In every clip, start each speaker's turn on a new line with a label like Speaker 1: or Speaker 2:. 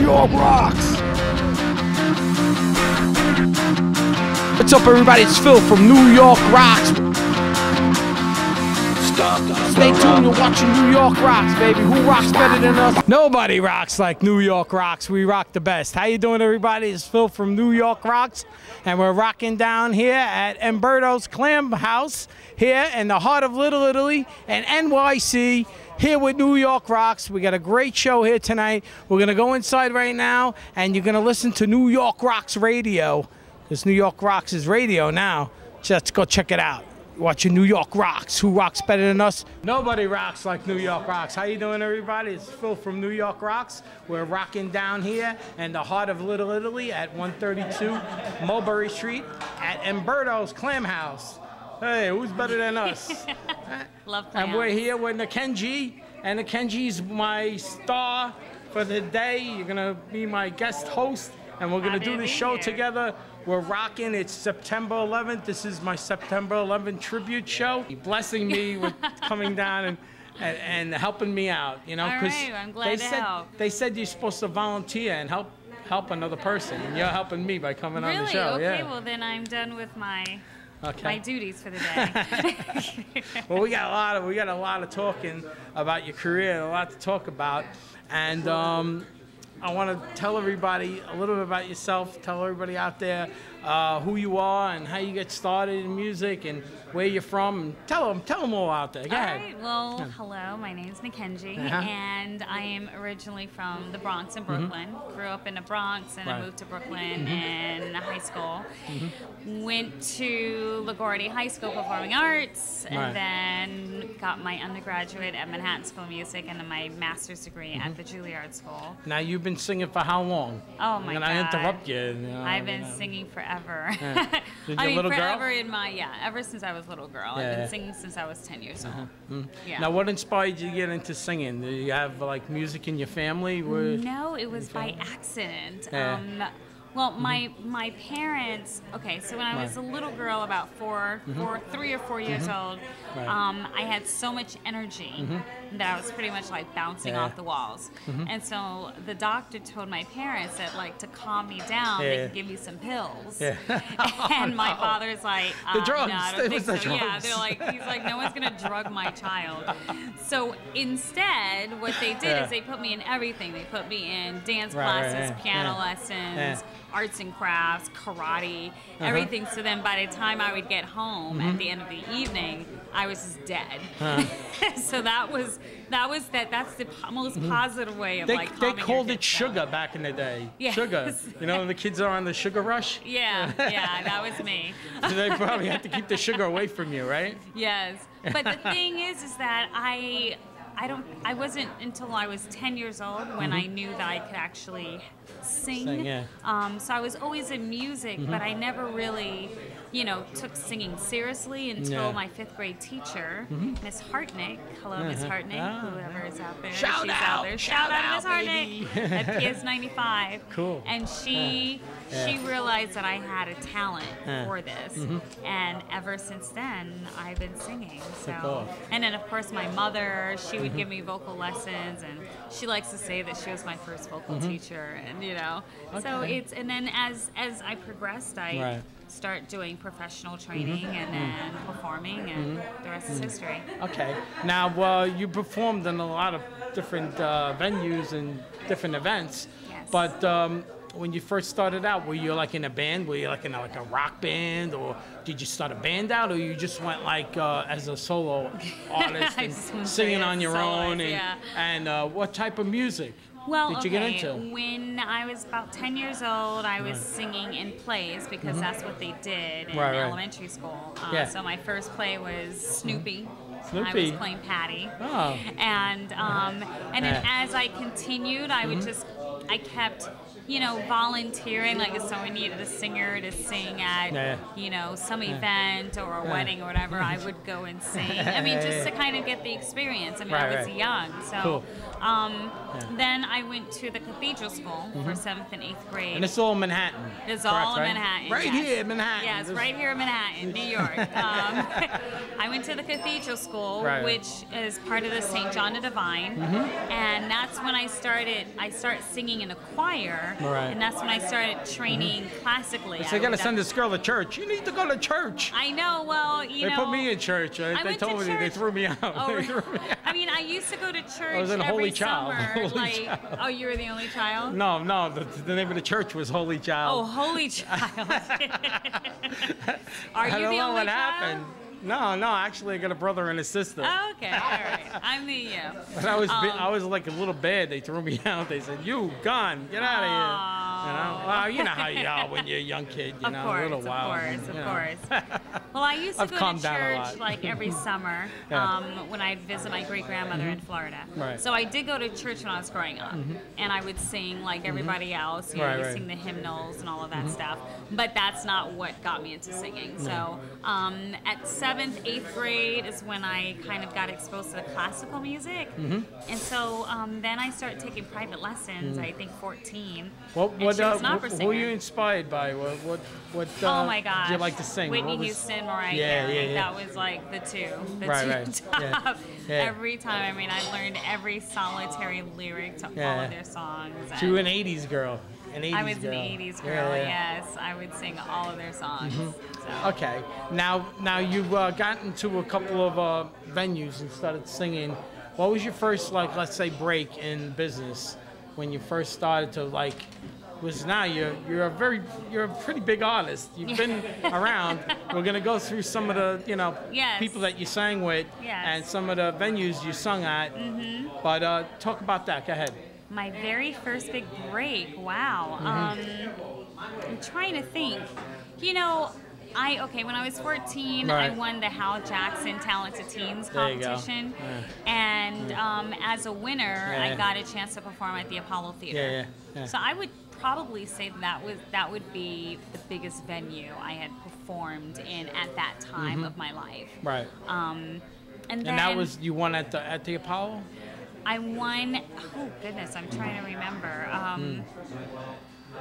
Speaker 1: York rocks! What's up, everybody? It's Phil from New York Rocks. Stay tuned, you're watching New York Rocks, baby. Who rocks better than us? Nobody rocks like New York Rocks. We rock the best. How you doing, everybody? It's Phil from New York Rocks, and we're rocking down here at Umberto's Clam House here in the heart of Little Italy and NYC. Here with New York Rocks. We got a great show here tonight. We're gonna go inside right now, and you're gonna listen to New York Rocks Radio. Because New York Rocks is radio now. Let's go check it out. Watching New York Rocks. Who rocks better than us? Nobody rocks like New York Rocks. How you doing, everybody? It's Phil from New York Rocks. We're rocking down here in the heart of Little Italy at 132 Mulberry Street at Umberto's Clam House. Hey, who's better than us?
Speaker 2: Love clams.
Speaker 1: And we're here with N'Kenge, and N'Kenge's my star for the day. You're gonna be my guest host, and we're gonna do the show together. We're rocking. It's September 11th. This is my September 11th tribute show. Blessing me with coming down and helping me out. You know, because
Speaker 2: I'm glad to help.
Speaker 1: They said you're supposed to volunteer and help another person, and you're helping me by coming on the show.
Speaker 2: Okay,
Speaker 1: yeah.
Speaker 2: well then I'm done with my duties for the day.
Speaker 1: Well, we got a lot of talking about your career, a lot to talk about, and I want to tell everybody a little bit about yourself. Tell everybody out there who you are and how you get started in music and where you're from. And tell them all out there. Go ahead.
Speaker 2: All right. Well, hello. My name's N'Kenge, and I am originally from the Bronx in Brooklyn. Grew up in the Bronx, and I moved to Brooklyn in high school. Went to LaGuardia High School Performing Arts, and then got my undergraduate at Manhattan School of Music and then my master's degree at the Juilliard School.
Speaker 1: Now, you've been singing for how long?
Speaker 2: Oh my God!
Speaker 1: I interrupt you.
Speaker 2: I've been singing forever.
Speaker 1: Yeah.
Speaker 2: I mean,
Speaker 1: little
Speaker 2: forever
Speaker 1: girl?
Speaker 2: in my ever since I was a little girl. I've been singing since I was 10 years old. Yeah.
Speaker 1: Now, what inspired you to get into singing? Do you have like music in your family?
Speaker 2: No, it was by accident.
Speaker 1: Yeah.
Speaker 2: Well, my parents. Okay, so when I was a little girl, about 3 or 4 years old, I had so much energy that I was pretty much like bouncing off the walls. And so the doctor told my parents that like to calm me down, they could give me some pills. And my father's like,
Speaker 1: the drugs.
Speaker 2: No, I don't think so.
Speaker 1: The drugs.
Speaker 2: Yeah, he's like, no one's gonna drug my child. So instead, what they did is they put me in everything. They put me in dance classes, piano lessons. Arts and crafts, karate, everything. So then by the time I would get home at the end of the evening, I was just dead. So that's the most positive way of like
Speaker 1: They
Speaker 2: calming
Speaker 1: called
Speaker 2: your
Speaker 1: it
Speaker 2: kids
Speaker 1: sugar
Speaker 2: down.
Speaker 1: back in the day.
Speaker 2: Yes.
Speaker 1: Sugar. You know, the kids are on the sugar rush.
Speaker 2: Yeah, that was me.
Speaker 1: So they probably had to keep the sugar away from you, right?
Speaker 2: Yes. But the thing is that I wasn't until I was 10 years old when I knew that I could actually sing. So I was always in music, but I never really, took singing seriously until my 5th grade teacher, Miss Hartnick. Hello, Miss Hartnick, whoever is out there.
Speaker 1: Shout out there.
Speaker 2: Shout out Miss Hartnick at PS 95.
Speaker 1: Cool.
Speaker 2: And she realized that I had a talent for this, and ever since then I've been singing. So,
Speaker 1: cool.
Speaker 2: And then of course my mother, she would give me vocal lessons, and she likes to say that she was my first vocal teacher, and so and then as I progressed, I start doing professional training and then performing, and the rest is history.
Speaker 1: Okay. Now, you performed in a lot of different venues and different events, but when you first started out, were you like in a band? Were you like in a rock band, or did you start a band out, or you just went like as a solo artist and singing on your own? And what type of music did you get into?
Speaker 2: When I was about 10 years old, I was singing in plays because that's what they did in elementary school. So my first play was Snoopy. I was playing Patty.
Speaker 1: Oh.
Speaker 2: And then as I continued, I kept volunteering, like if someone needed a singer to sing at, some event or a wedding or whatever, I would go and sing. I mean, just to kind of get the experience. I mean, I was young, so. then I went to the cathedral school for 7th and 8th grade.
Speaker 1: And it's all Manhattan.
Speaker 2: It's
Speaker 1: correct,
Speaker 2: all in
Speaker 1: right?
Speaker 2: Manhattan.
Speaker 1: Right here in Manhattan.
Speaker 2: Yes, right here in Manhattan, New York. I went to the cathedral school, which is part of the St. John the Divine, and that's when I started singing in a choir, and that's when I started training classically.
Speaker 1: So you got to send this girl to church. You need to go to church.
Speaker 2: I know, well, you know.
Speaker 1: They put me in church. They told me, they threw me out.
Speaker 2: Oh, I mean, I used to go to church
Speaker 1: I was an
Speaker 2: every
Speaker 1: holy
Speaker 2: summer.
Speaker 1: child.
Speaker 2: Oh, you were the only child?
Speaker 1: No, the name of the church was Holy Child.
Speaker 2: Oh, Holy Child. Are you
Speaker 1: I don't
Speaker 2: the
Speaker 1: know
Speaker 2: only
Speaker 1: what
Speaker 2: child?
Speaker 1: happened. No, actually I got a brother and a sister.
Speaker 2: Oh, okay, all right. I'm the
Speaker 1: But I was like a little bad. They threw me out. They said, "You gone, get out of here." You know, well, you know how you are when you're a young kid. You know, a little wild.
Speaker 2: Of course. Well, I used to go to church like every summer when I'd visit my great grandmother in Florida.
Speaker 1: Right.
Speaker 2: So I did go to church when I was growing up, and I would sing like everybody else. You know, you sing the hymnals and all of that stuff. But that's not what got me into singing. So at 7th, 8th grade is when I kind of got exposed to the classical music, and so then I started taking private lessons. I think 14.
Speaker 1: Who were you inspired by? What
Speaker 2: oh my gosh!
Speaker 1: did you like to sing?
Speaker 2: Whitney Houston, Mariah Carey. That was like the two top. Every time. I mean, I learned every solitary lyric to all of their songs.
Speaker 1: You were an 80s girl.
Speaker 2: I was an 80s girl. Yes, I would sing all of their songs. So.
Speaker 1: Okay. Now you've gotten to a couple of venues and started singing. What was your first, like, let's say, break in business when you first started to like? Was now you're a pretty big artist. You've been around. We're gonna go through some of the people that you sang with and some of the venues you sung at. But talk about that. Go ahead.
Speaker 2: My very first big break. Wow. I'm trying to think. You know, when I was 14, I won the Hal Jackson Talented Teens competition, and as a winner, I got a chance to perform at the Apollo Theater. So I would probably say that would be the biggest venue I had performed in at that time of my life. Right. And then,
Speaker 1: that was, you won at the Apollo?
Speaker 2: I won. Oh goodness, I'm trying to remember.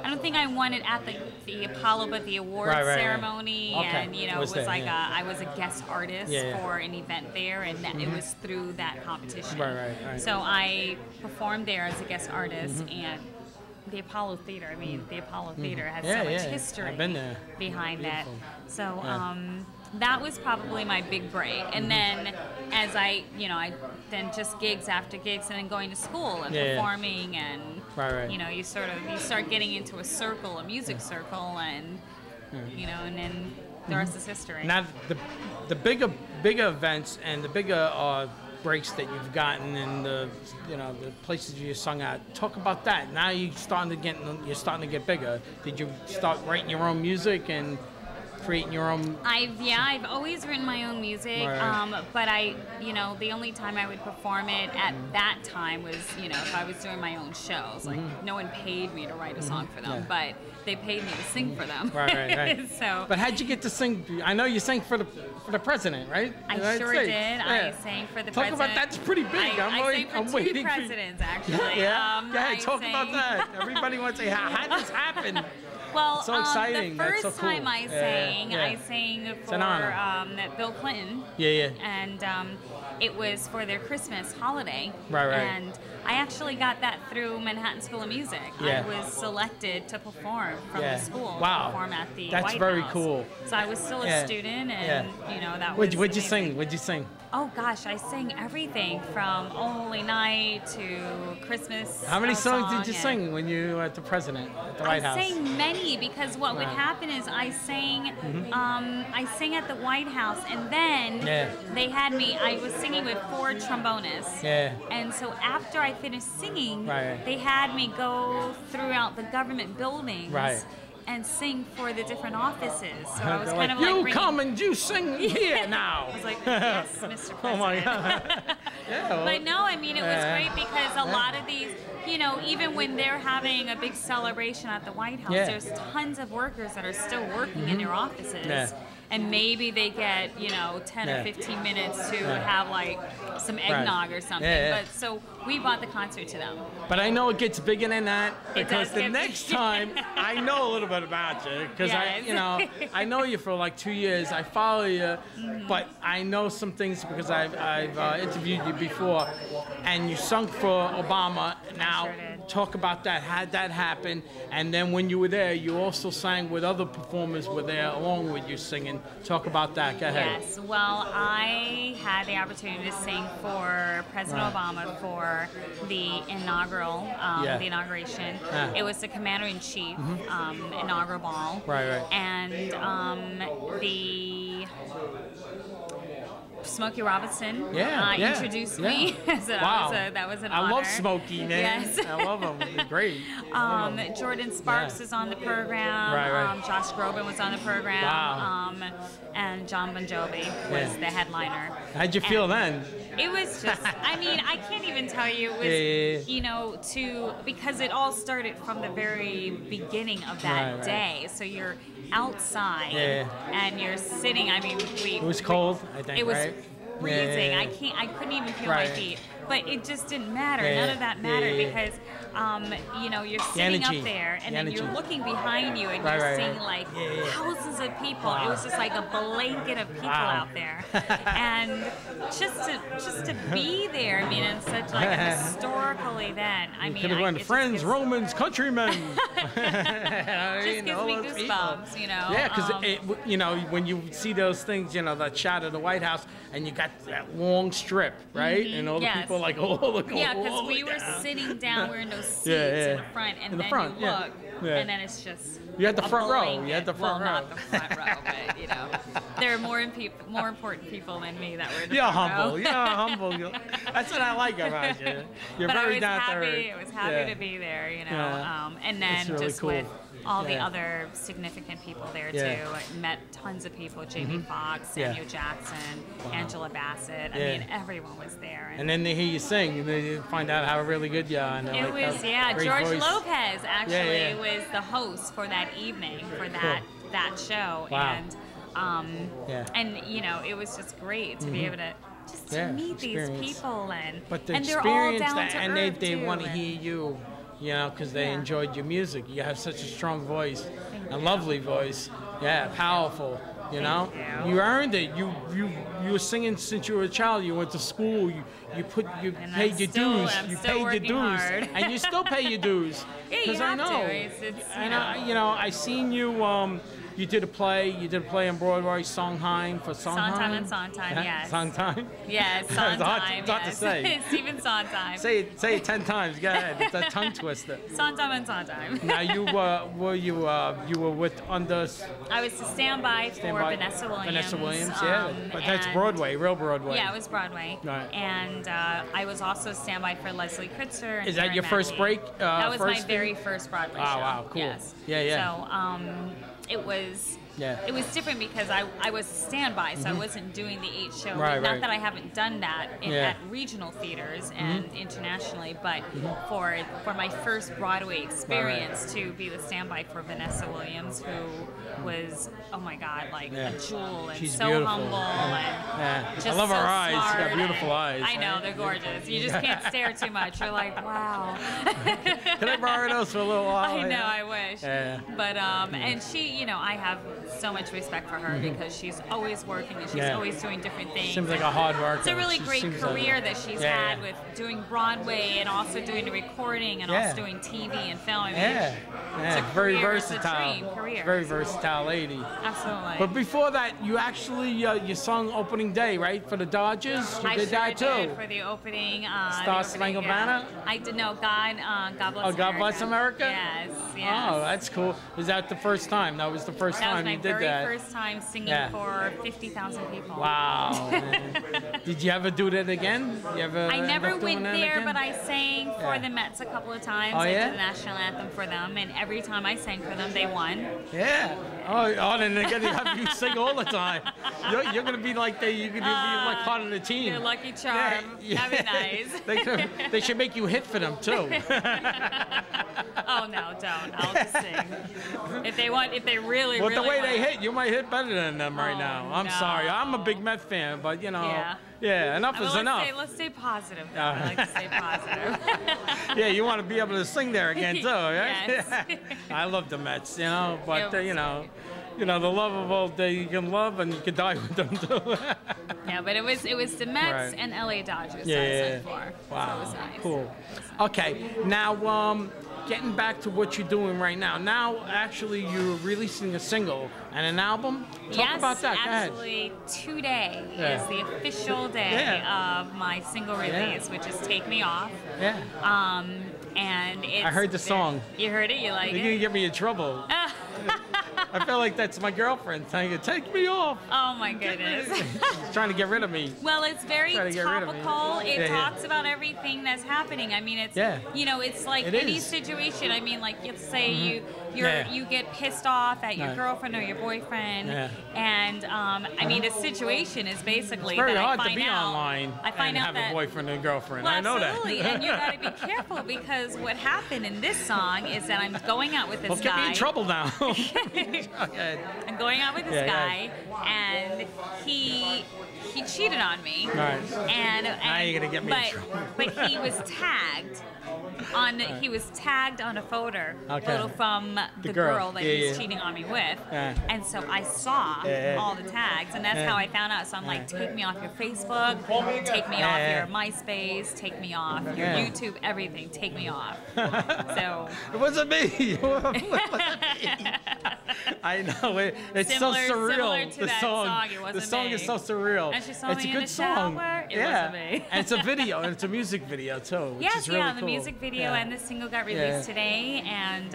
Speaker 2: I don't think I won it at the Apollo, but the award ceremony, and it was like I was a guest artist for an event there, and it was through that competition. Right. So I performed there as a guest artist, and the Apollo Theater. I mean, the Apollo Theater has so much history behind that. So that was probably my big break. And then as I then just gigs after gigs, and then going to school and performing, and you start getting into a music circle, and and then the rest is history.
Speaker 1: Now the bigger events and the bigger breaks that you've gotten in the places you sung at. Talk about that. Now you're starting to get bigger. Did you start writing your own music and creating your own?
Speaker 2: I've always written my own music, but the only time I would perform it at that time was if I was doing my own shows. Like no one paid me to write a song for them, but they paid me to sing for them. Right. So.
Speaker 1: But how'd you get to sing? I know you sang for the president, right?
Speaker 2: I sure did. I sang for the president.
Speaker 1: Talk about that's pretty big.
Speaker 2: I sang for two presidents, actually.
Speaker 1: Talk about that. Everybody wants to say, how did this happen?
Speaker 2: Well,
Speaker 1: so exciting.
Speaker 2: The first
Speaker 1: That's so cool.
Speaker 2: time I sang for Bill Clinton. And it was for their Christmas holiday. Right. And I actually got that through Manhattan School of Music. I was selected to perform from the school.
Speaker 1: Wow.
Speaker 2: Perform at the
Speaker 1: That's
Speaker 2: White
Speaker 1: very
Speaker 2: House.
Speaker 1: Cool.
Speaker 2: So I was still a student, and that was.
Speaker 1: What'd you sing? What'd you sing?
Speaker 2: Oh gosh, I sang everything from Oh Holy Night to Christmas.
Speaker 1: How many songs did you sing when you were at the president at the White House?
Speaker 2: I sang many, because what would happen is I sang at the White House, and then they had me. I was singing with 4 trombonists. And so after I finished singing, they had me go throughout the government buildings. And sing for the different offices. So I was kind of like,
Speaker 1: you come and you sing here now.
Speaker 2: I was like, yes, Mr. President.
Speaker 1: Oh my God.
Speaker 2: But no, I mean, it was great, because a lot of these, even when they're having a big celebration at the White House, there's tons of workers that are still working in their offices. and maybe they get, you know, 10 or 15 minutes to have like some eggnog or something. But so we bought the concert to them.
Speaker 1: But I know it gets bigger than that, because the
Speaker 2: get
Speaker 1: next time I know a little bit about you, because I know you for like 2 years. I follow you, but I know some things because I've interviewed you before, and you sung for Obama. Now, talk about that. Had that happen, and then when you were there, you also sang with other performers were there along with you singing. Talk about that. Go ahead.
Speaker 2: Yes. Well, I had the opportunity to sing for President Obama for the inaugural, the inauguration. It was the Commander-in-Chief inaugural ball. And the Smokey Robinson introduced me. So that was an honor.
Speaker 1: I love Smokey, man.
Speaker 2: Yes.
Speaker 1: I love him. He's great.
Speaker 2: Jordan Sparks is on the program. Josh Groban was on the program. And John Bon Jovi was the headliner.
Speaker 1: How'd you feel then?
Speaker 2: It was just, I mean, I can't even tell you. It was, you know, because it all started from the very beginning of that day. So you're outside and you're sitting. I mean, it
Speaker 1: was cold, I think.
Speaker 2: It was freezing. I couldn't even feel my feet. But it just didn't matter. None of that mattered because, you know, you're sitting up there and then you're looking behind you and you're seeing like thousands of people. It was just like a blanket of people out there, and just to be there. I mean, in such like a historical event. I mean,
Speaker 1: could have went friends, Romans, countrymen.
Speaker 2: Just gives me goosebumps, you know.
Speaker 1: Yeah, because you know, when you see those things, you know, that shot of the White House, and you got that long strip, right, and all the people like,
Speaker 2: because we were sitting down, we were in those seats in the front, and then you look, and then it's just
Speaker 1: you had the front row. You had the front row.
Speaker 2: Not the front row, but you know, there are more important people than me that were in the
Speaker 1: front
Speaker 2: row.
Speaker 1: You're humble. That's what I like about you. You're very down to earth.
Speaker 2: I was happy to be there, you know, and then really just with all the other significant people there too. I met tons of people: Jamie Foxx, Samuel Jackson, Angela Bassett. I mean, everyone was there.
Speaker 1: And then they hear you sing, and they find out how really good you are. And
Speaker 2: it
Speaker 1: like,
Speaker 2: was George
Speaker 1: voice.
Speaker 2: Lopez actually was the host for that evening for that show, and you know, it was just great to be able to just to meet these people and they're all down to earth
Speaker 1: they want to hear you. You know, because they enjoyed your music. You have such a strong voice, a lovely voice. Yeah, powerful. You know, you earned it. You were singing since you were a child. You went to school. You paid your dues. You paid your dues, and you still pay your dues.
Speaker 2: Because
Speaker 1: I know. You know, I seen you. You did a play. You did a play on Broadway, Sondheim for Sondheim.
Speaker 2: Sondheim and Sondheim, yes.
Speaker 1: Sondheim.
Speaker 2: Yes, Sondheim.
Speaker 1: It's hard to say.
Speaker 2: Stephen Sondheim.
Speaker 1: Say it 10 times. Go ahead. It's a tongue twister.
Speaker 2: Sondheim and Sondheim.
Speaker 1: Now you were with under.
Speaker 2: I was to stand by for Vanessa Williams.
Speaker 1: Vanessa Williams, but that's Broadway, real Broadway.
Speaker 2: Yeah, it was Broadway.
Speaker 1: Right.
Speaker 2: And I was also standby for Leslie Kritzer. And
Speaker 1: Is that your first break?
Speaker 2: That was my very first Broadway show.
Speaker 1: Oh wow, cool.
Speaker 2: Yes.
Speaker 1: Yeah.
Speaker 2: So it was different because I was standby, so I wasn't doing the 8 show. Not that I haven't done that at regional theaters and internationally, but for my first Broadway experience to be the standby for Vanessa Williams, who was, oh my God, like a jewel and
Speaker 1: She's
Speaker 2: so
Speaker 1: beautiful.
Speaker 2: humble and just
Speaker 1: I love her
Speaker 2: so
Speaker 1: eyes.
Speaker 2: smart.
Speaker 1: She's got beautiful eyes.
Speaker 2: I know, they're gorgeous. You just can't stare too much. You're like, wow.
Speaker 1: Can I borrow those for a little while?
Speaker 2: I know, I wish. But and she, you know, I have so much respect for her because she's always working and she's always doing different things.
Speaker 1: Seems like a hard worker.
Speaker 2: It's a really great career that she's had with doing Broadway and also doing the recording and also doing TV and film. I mean, it's a
Speaker 1: very
Speaker 2: career,
Speaker 1: versatile.
Speaker 2: It's a dream career.
Speaker 1: Very versatile lady.
Speaker 2: Absolutely.
Speaker 1: But before that, you actually you sung opening day, right, for the Dodgers? You did that too.
Speaker 2: Did for the opening.
Speaker 1: Star Spangled Banner.
Speaker 2: I did God bless America.
Speaker 1: Oh, God bless America.
Speaker 2: Yes.
Speaker 1: Oh, that's cool. Was that the first time? That was the first time you did that.
Speaker 2: That was my very first time singing for 50,000 people.
Speaker 1: Wow. Did you ever do that again?
Speaker 2: I never went there, but I sang for the Mets a couple of times.
Speaker 1: Oh,
Speaker 2: I did the national anthem for them, and every time I sang for them, they won.
Speaker 1: Yeah. Oh, then they're gonna have you sing all the time. You're gonna be like you're gonna be like part of the team.
Speaker 2: Your lucky charm.
Speaker 1: Yeah.
Speaker 2: That'd be nice.
Speaker 1: They should make you hit for them too.
Speaker 2: Oh no, don't. I'll just sing. If they really.
Speaker 1: Well, the way
Speaker 2: want
Speaker 1: they hit, you might hit better than them right now. I'm sorry. I'm a big Met fan, but you know. Yeah, enough is enough.
Speaker 2: Let's stay positive. I like to stay positive.
Speaker 1: Yeah, you want to be able to sing there again too, right?
Speaker 2: Yes.
Speaker 1: I love the Mets, you know, but you know, the love of all day you can love and you can die with them too.
Speaker 2: Yeah, but it was the Mets and LA Dodgers.
Speaker 1: Yeah,
Speaker 2: I sang for.
Speaker 1: Wow,
Speaker 2: so it was nice.
Speaker 1: Cool. Okay, now getting back to what you're doing right now. Now, actually, you're releasing a single and an album. Talk about that. Go ahead.
Speaker 2: Actually, today is the official day of my single release, which is "Take Me Off."
Speaker 1: Yeah.
Speaker 2: And it's
Speaker 1: I heard the song.
Speaker 2: You heard it? You like it?
Speaker 1: You're gonna get me in trouble. I feel like that's my girlfriend saying, "Take me off."
Speaker 2: Oh my goodness.
Speaker 1: She's trying to get rid of me.
Speaker 2: Well, it's very topical. It talks about everything that's happening. I mean, it's it's like any situation. I mean, like let's say you get pissed off at your girlfriend or your boyfriend, and I mean, the situation is basically
Speaker 1: it's very
Speaker 2: that
Speaker 1: hard
Speaker 2: I find
Speaker 1: to be
Speaker 2: out,
Speaker 1: online and have a boyfriend and girlfriend.
Speaker 2: Well,
Speaker 1: I know
Speaker 2: absolutely.
Speaker 1: that.
Speaker 2: And you got to be careful because what happened in this song is that I'm going out with this guy.
Speaker 1: Get me in trouble now.
Speaker 2: I'm going out with this guy, and he cheated on me.
Speaker 1: Right.
Speaker 2: And
Speaker 1: now you're gonna get me in trouble.
Speaker 2: But he was tagged on a photo from the girl that he's cheating on me with. And so I saw all the tags, and that's how I found out. So I'm like, take me off your Facebook, take me off your MySpace, take me off your YouTube, everything, take me off. So
Speaker 1: it wasn't me. I know it's so surreal.
Speaker 2: To that song, it wasn't
Speaker 1: the song
Speaker 2: me.
Speaker 1: is so surreal.
Speaker 2: And she saw
Speaker 1: it's
Speaker 2: me
Speaker 1: a good
Speaker 2: in the shower.
Speaker 1: song.
Speaker 2: It wasn't me.
Speaker 1: And it's a video, and it's a music video too, which is really
Speaker 2: the
Speaker 1: cool.
Speaker 2: music video and the single got released today, and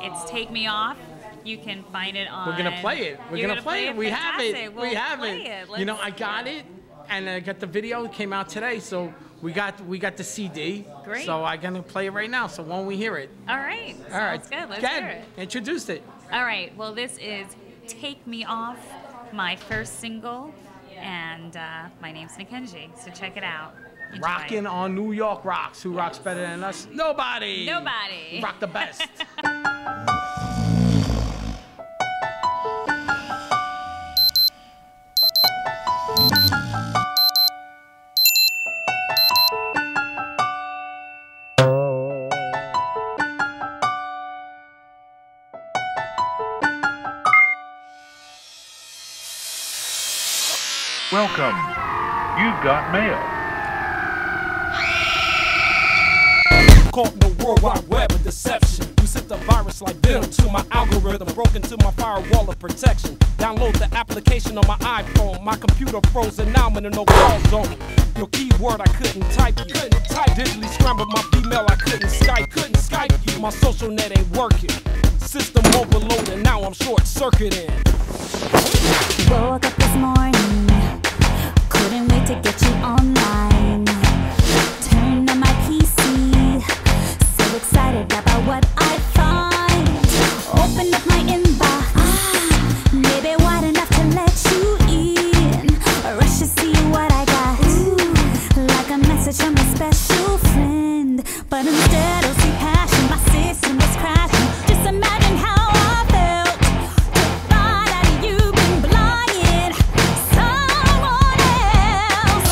Speaker 2: it's "Take Me Off." You can find it on.
Speaker 1: We're gonna play it. We're gonna play it. We have it.
Speaker 2: We'll
Speaker 1: we have it. You know, I got it, and I got the video. It came out today, so we got the CD.
Speaker 2: Great.
Speaker 1: So I'm gonna play it right now. So when we hear it.
Speaker 2: All right.
Speaker 1: All right.
Speaker 2: Sounds good. Let's hear it.
Speaker 1: Introduce it.
Speaker 2: All right. Well, this is "Take Me Off," my first single, and my name's N'Kenge. So check it out. Enjoy.
Speaker 1: Rocking on New York Rocks. Who rocks better than us? Nobody.
Speaker 2: Nobody.
Speaker 1: We rock the best.
Speaker 3: Welcome. You've got mail.
Speaker 4: Caught in the World Wide Web of deception. You sent the virus like venom to my algorithm, broke into my firewall of protection. Download the application on my iPhone. My computer froze and now I'm in a no-call zone. Your keyword I couldn't type you. Digitally scrambled my email, I couldn't Skype you. My social net ain't working. System overloaded, now I'm short-circuiting.
Speaker 5: Woke up this morning, couldn't wait to get you online. Turned on my PC, so excited about what I find. Opened up my inbox, maybe wide enough to let you in. Rush to see what I got, like a message from a special friend. But instead I'll see passion, my system was crashing. Just imagine how I felt to find out you've been blocking someone else.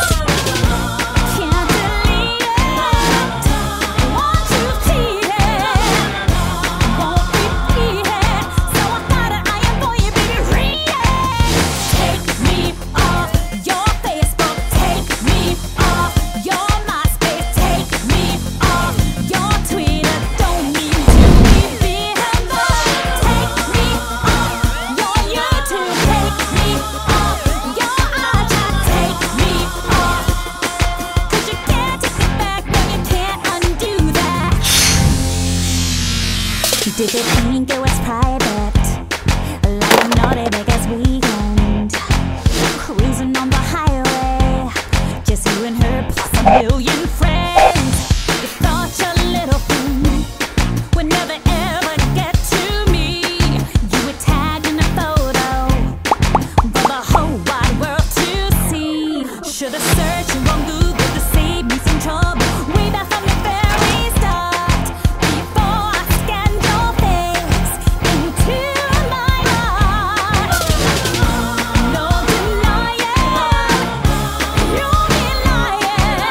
Speaker 5: Can't delete it, once you've cheated, won't repeat it. So I thought I am for you, baby, read it. Take me off your Facebook, take me off your MySpace, take me off your Twitter. Don't need to be visible. Take me off your YouTube, take me off your iChat, take me off. 'Cause you can't take it back, no you can't undo that. Did you think it was private? Like a naughty Vegas weekend, cruising on the highway, just you and her plus a million friends. You thought your little thing would never ever get to me. You were tagged in the search on Google to save me some trouble. Way back from the very start, before I scanned your face into my heart. No denying, you've been lying.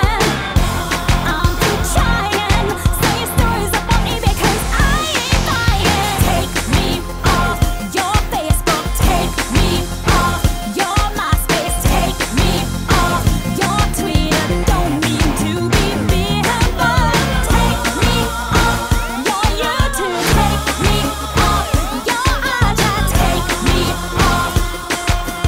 Speaker 5: I'm through trying, say your stories up on eBay 'cause I ain't buying. Take me off your Facebook, take me off your MySpace, take me off your Twitter. Don't mean to be mean, but take me off your YouTube, take me off your iChat, take me off.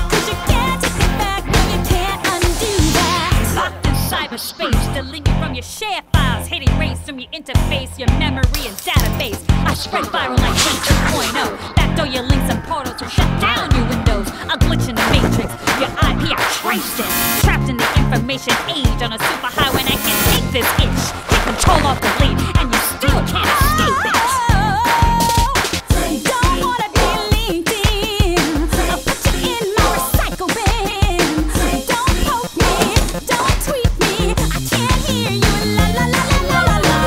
Speaker 5: 'Cause you can't take it back, no you can't undo that. Locked in cyberspace, delete from your share files, hit erase from your interface, your memory and database. I spread viral like Win 2.0. Backdoor your links and portals to shut down your windows. A glitch in the matrix, your IP I traced it. Trapped in the information age on a superhighway, and I can't take this itch. Take control off the lead, and you still can't escape it. Don't wanna be linked in. I'll put you in my recycle bin. Don't poke me, don't tweet me. I can't hear you. La la la la la la la.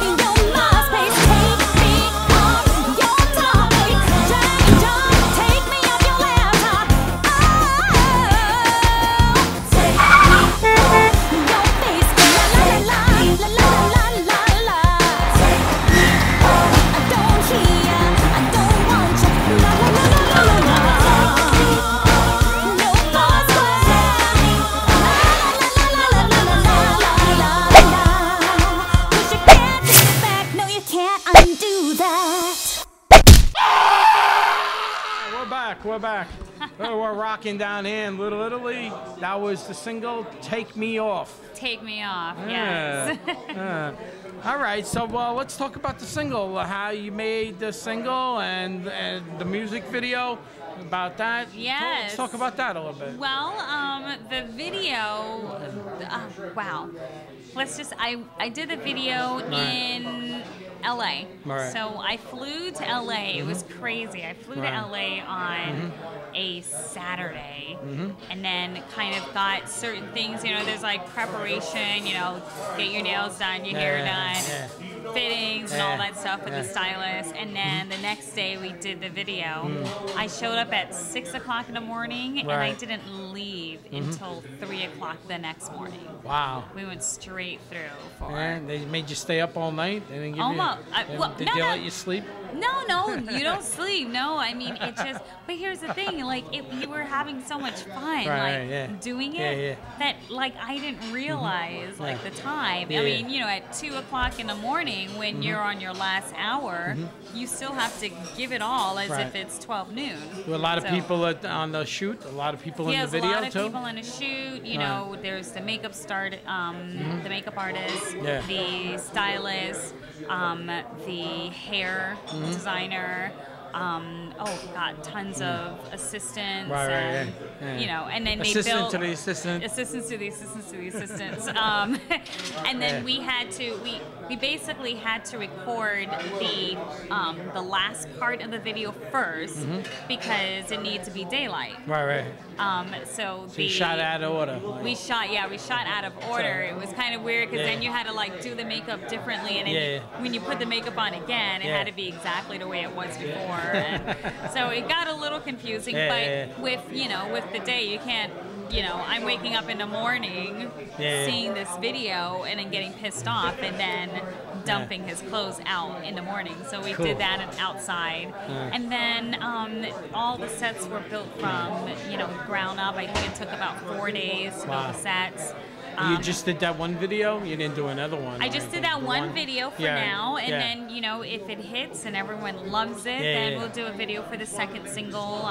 Speaker 5: In your MySpace, take me off your topic. Drag and drop, take me off your laptop. Take me off your Facebook. La la la la la la la la. Take me off. I don't hear ya, I don't want ya. La la la la la la la. No password. La la la la la la la la la. 'Cause you can't take it back, no you can't undo that.
Speaker 1: We're back. We're rocking down here in Little Italy. That was the single, Take Me Off.
Speaker 2: Take me off, yes.
Speaker 1: All right, so let's talk about the single, how you made the single and the music video, about that.
Speaker 2: Yes.
Speaker 1: Let's talk about that a little bit.
Speaker 2: Well, the video, wow. I did the video in LA.
Speaker 1: Right.
Speaker 2: So I flew to LA. It was crazy. I flew to LA on a Saturday and then kind of got certain things, there's like preparation, get your nails done, your hair done, fittings and all that stuff with the stylist. And then the next day we did the video. I showed up at 6 o'clock in the morning and I didn't leave until 3 o'clock the next morning.
Speaker 1: Wow.
Speaker 2: We went straight through for
Speaker 1: And they made you stay up all night? They didn't give
Speaker 2: almost.
Speaker 1: Did they let you sleep?
Speaker 2: No, you don't sleep. No, I mean, it just, but here's the thing, you were having so much fun, doing it, that, I didn't realize, the time. I mean, at 2 o'clock in the morning, when you're on your last hour, you still have to give it all as if it's 12 noon.
Speaker 1: There were a lot of people on the shoot, a lot of people in the video, too?
Speaker 2: a lot of people in the shoot, there's the makeup the makeup artist, the stylist, the hair designer, tons of assistants, and then they built assistants to the assistants. And then we basically had to record the last part of the video first because it needed to be daylight.
Speaker 1: Right.
Speaker 2: So
Speaker 1: you shot out of order.
Speaker 2: We shot out of order. It was kind of weird because then you had to do the makeup differently, and then when you put the makeup on again, it had to be exactly the way it was before. And so it got a little confusing, but with the day, you can't, I'm waking up in the morning, seeing this video, and then getting pissed off, and then dumping his clothes out in the morning. So we did that outside. And then all the sets were built from, ground up. I think it took about 4 days to build the sets.
Speaker 1: You just did that one video? You didn't do another one?
Speaker 2: I just did that one video for now, and then, if it hits and everyone loves it, then we'll do a video for the second single.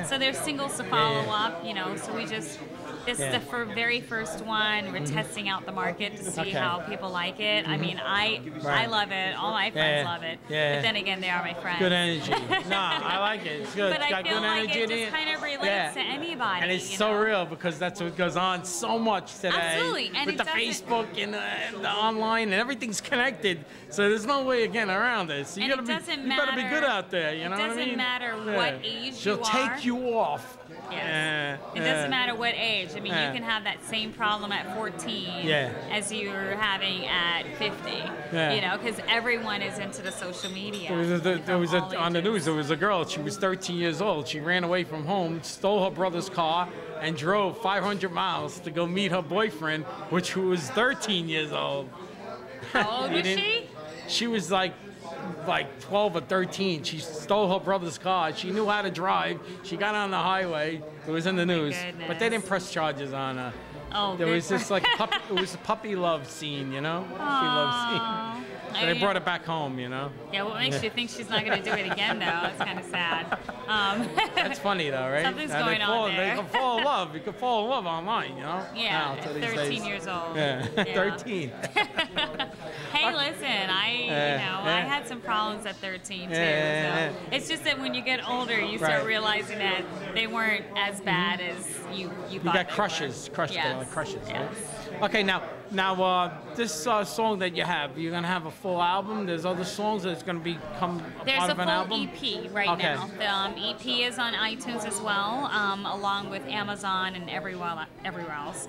Speaker 2: So there's singles to follow up, so we just... This is the very first one. We're testing out the market to see how people like it. I mean, I love it. All my friends love it. But then again, they are my friends.
Speaker 1: Good energy. No, I like it. It's good.
Speaker 2: But
Speaker 1: it's
Speaker 2: I feel
Speaker 1: good
Speaker 2: like
Speaker 1: energy
Speaker 2: it just kind of relates to anybody.
Speaker 1: And it's so real because that's what goes on so much today.
Speaker 2: Absolutely. And
Speaker 1: with the Facebook and the online and everything's connected. So there's no way of getting around this. So you gotta be good out there. You know what I mean?
Speaker 2: It doesn't matter what age
Speaker 1: She'll
Speaker 2: you are.
Speaker 1: She'll take you off.
Speaker 2: Yes. It doesn't matter what age. I mean, you can have that same problem at 14 as you're having at 50. You know, because everyone is into the social media.
Speaker 1: On the news, there was a girl. She was 13 years old. She ran away from home, stole her brother's car, and drove 500 miles to go meet her boyfriend, which was 13 years old.
Speaker 2: How old was she?
Speaker 1: She was like 12 or 13. She stole her brother's car. She knew how to drive. She got on the highway. It was in the news. But they didn't press charges on her.
Speaker 2: Oh,
Speaker 1: there was just like it was a puppy love scene, you know? Puppy love scene. So they brought it back home, you know?
Speaker 2: Yeah, what makes you think she's not going to do it again, though? It's kind of sad.
Speaker 1: That's funny, though, right?
Speaker 2: Something's going on there.
Speaker 1: They can fall in love. You can fall in love online, you know?
Speaker 2: Yeah, now, 13 years old.
Speaker 1: Yeah, 13.
Speaker 2: Hey, listen, I had some problems at 13 too. So it's just that when you get older, you start realizing that they weren't as bad as you thought. You got
Speaker 1: crushes, crushes.
Speaker 2: Yes.
Speaker 1: Right? Okay, now this song that you have, you're gonna have a full album. There's other songs that's gonna become part of an album.
Speaker 2: There's a full EP right now. The EP is on iTunes as well, along with Amazon and everywhere else.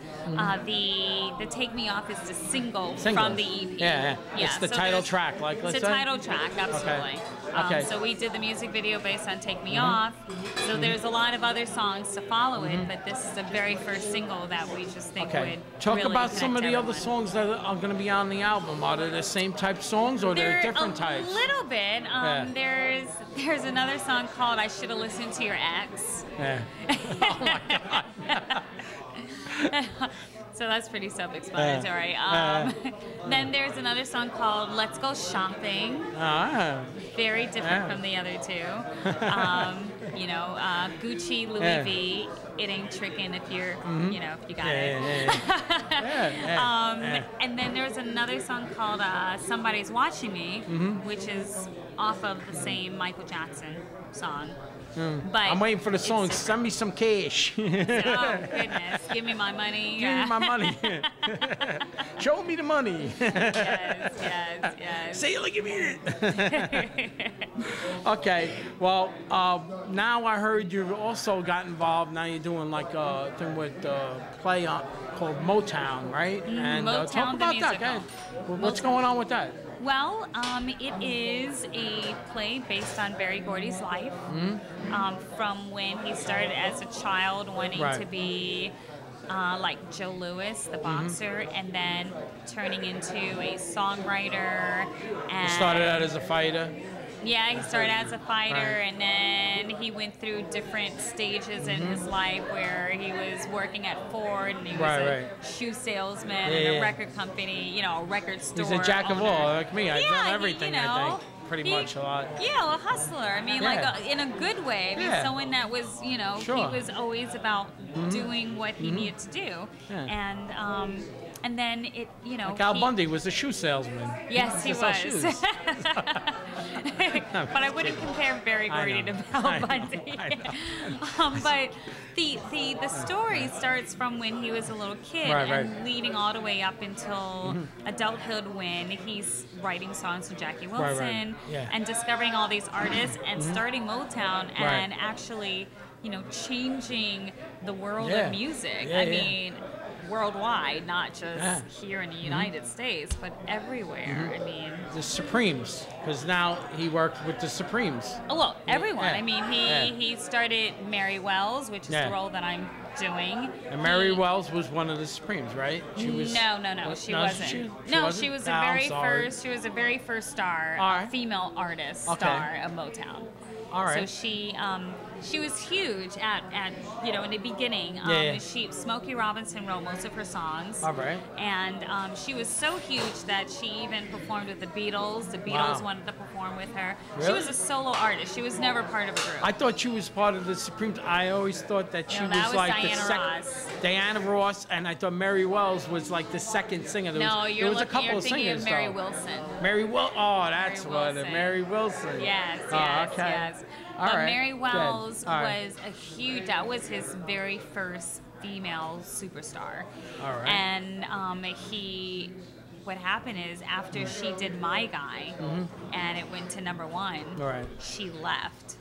Speaker 2: The Take Me Off is the single from the EP.
Speaker 1: Yeah. It's the title track, like let's say.
Speaker 2: It's a title track, absolutely.
Speaker 1: Okay.
Speaker 2: So we did the music video based on Take Me Off. So there's a lot of other songs to follow it, but this is the very first single that we just think would
Speaker 1: Talk
Speaker 2: really
Speaker 1: about some of the
Speaker 2: everyone.
Speaker 1: other songs that are going to be on the album. Are they the same type songs or they're different types?
Speaker 2: A little bit. There's another song called I Should Have Listened to Your Ex.
Speaker 1: Yeah. Oh my God.
Speaker 2: So that's pretty self-explanatory. Then there's another song called Let's Go Shopping. Very different from the other two. Gucci, Louis V. It ain't tricking if you're, if you got it. And then there's another song called Somebody's Watching Me, which is off of the same Michael Jackson song. But
Speaker 1: I'm waiting for the song. Send me some cash.
Speaker 2: Oh goodness! Give me my money.
Speaker 1: Give me my money. Show me the money.
Speaker 2: Yes.
Speaker 1: Say it like you mean it. Okay. Well, now I heard you also got involved. Now you're doing like a thing with play called MOTOWN, right? And
Speaker 2: MOTOWN,
Speaker 1: talk about that. Okay. What's going on with that?
Speaker 2: Well, it is a play based on Berry Gordy's life, from when he started as a child wanting to be like Joe Louis, the boxer, and then turning into a songwriter. And
Speaker 1: he started out as a fighter.
Speaker 2: Yeah, he started as a fighter, and then he went through different stages in his life where he was working at Ford, and he was a shoe salesman in a record company, a record store.
Speaker 1: He's a jack of all, like me. I've done everything,
Speaker 2: I
Speaker 1: think. Pretty much a lot.
Speaker 2: Yeah, a hustler. I mean, in a good way. I mean, someone that was, he was always about doing what he needed to do. Yeah. And then it,
Speaker 1: like Al Bundy was a shoe salesman.
Speaker 2: Yes, he was.
Speaker 1: Shoes.
Speaker 2: But I wouldn't compare Berry Gordy to Al Bundy. But the story starts from when he was a little kid and leading all the way up until adulthood, when he's writing songs with Jackie Wilson and discovering all these artists and starting MOTOWN and actually, changing the world of music. I mean, worldwide, not just here in the United States, but everywhere. I mean,
Speaker 1: the Supremes, because now he worked with the Supremes.
Speaker 2: Oh well, everyone. I mean, he started Mary Wells, which is the role that I'm doing.
Speaker 1: And Mary Wells was one of the Supremes, right? She was.
Speaker 2: No, she wasn't. She was the very first. She was the very first star, female artist star of MOTOWN.
Speaker 1: All right.
Speaker 2: So she was huge at in the beginning. Smokey Robinson wrote most of her songs.
Speaker 1: All right.
Speaker 2: And she was so huge that she even performed with the Beatles. The Beatles wanted to perform with her.
Speaker 1: Really?
Speaker 2: She was a solo artist. She was never part of a group.
Speaker 1: I thought she was part of the Supremes. I always thought that she was like
Speaker 2: Diana Ross.
Speaker 1: Diana Ross, and I thought Mary Wells was like the second singer. There was a couple
Speaker 2: you're
Speaker 1: of
Speaker 2: thinking
Speaker 1: singers,
Speaker 2: of Mary Wilson.
Speaker 1: Mary Wilson. Oh, that's
Speaker 2: Mary Wilson.
Speaker 1: Mary Wilson.
Speaker 2: Yes.
Speaker 1: Okay.
Speaker 2: Yes.
Speaker 1: All
Speaker 2: but
Speaker 1: right.
Speaker 2: Mary Wells
Speaker 1: Good. All right.
Speaker 2: was a huge. That was his very first female superstar.
Speaker 1: All right.
Speaker 2: And what happened is after she did My Guy, and it went to #1,
Speaker 1: All right.
Speaker 2: she left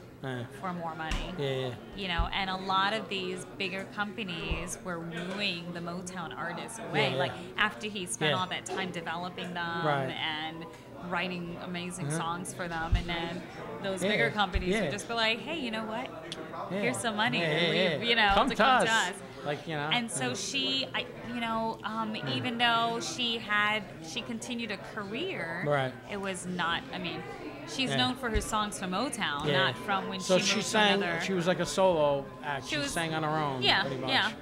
Speaker 2: for more money.
Speaker 1: Yeah.
Speaker 2: You know, and a lot of these bigger companies were wooing the Motown artists away.
Speaker 1: Yeah.
Speaker 2: Like after he spent
Speaker 1: Yeah.
Speaker 2: all that time developing them
Speaker 1: Right.
Speaker 2: and writing amazing songs for them, and then those bigger companies would just be like, hey, you know what?
Speaker 1: Yeah.
Speaker 2: Here's some money,
Speaker 1: Yeah.
Speaker 2: you know,
Speaker 1: Come
Speaker 2: to
Speaker 1: to
Speaker 2: come
Speaker 1: us.
Speaker 2: to us.
Speaker 1: Like, you know.
Speaker 2: And so she, even though she continued a career,
Speaker 1: Right.
Speaker 2: it was not, I mean, she's
Speaker 1: Yeah.
Speaker 2: known for her songs from Motown,
Speaker 1: Yeah.
Speaker 2: not from when
Speaker 1: So
Speaker 2: she
Speaker 1: she
Speaker 2: moved
Speaker 1: sang.
Speaker 2: to another.
Speaker 1: She was like a solo act. She
Speaker 2: was-
Speaker 1: sang on her own.
Speaker 2: Yeah,
Speaker 1: pretty much.
Speaker 2: yeah.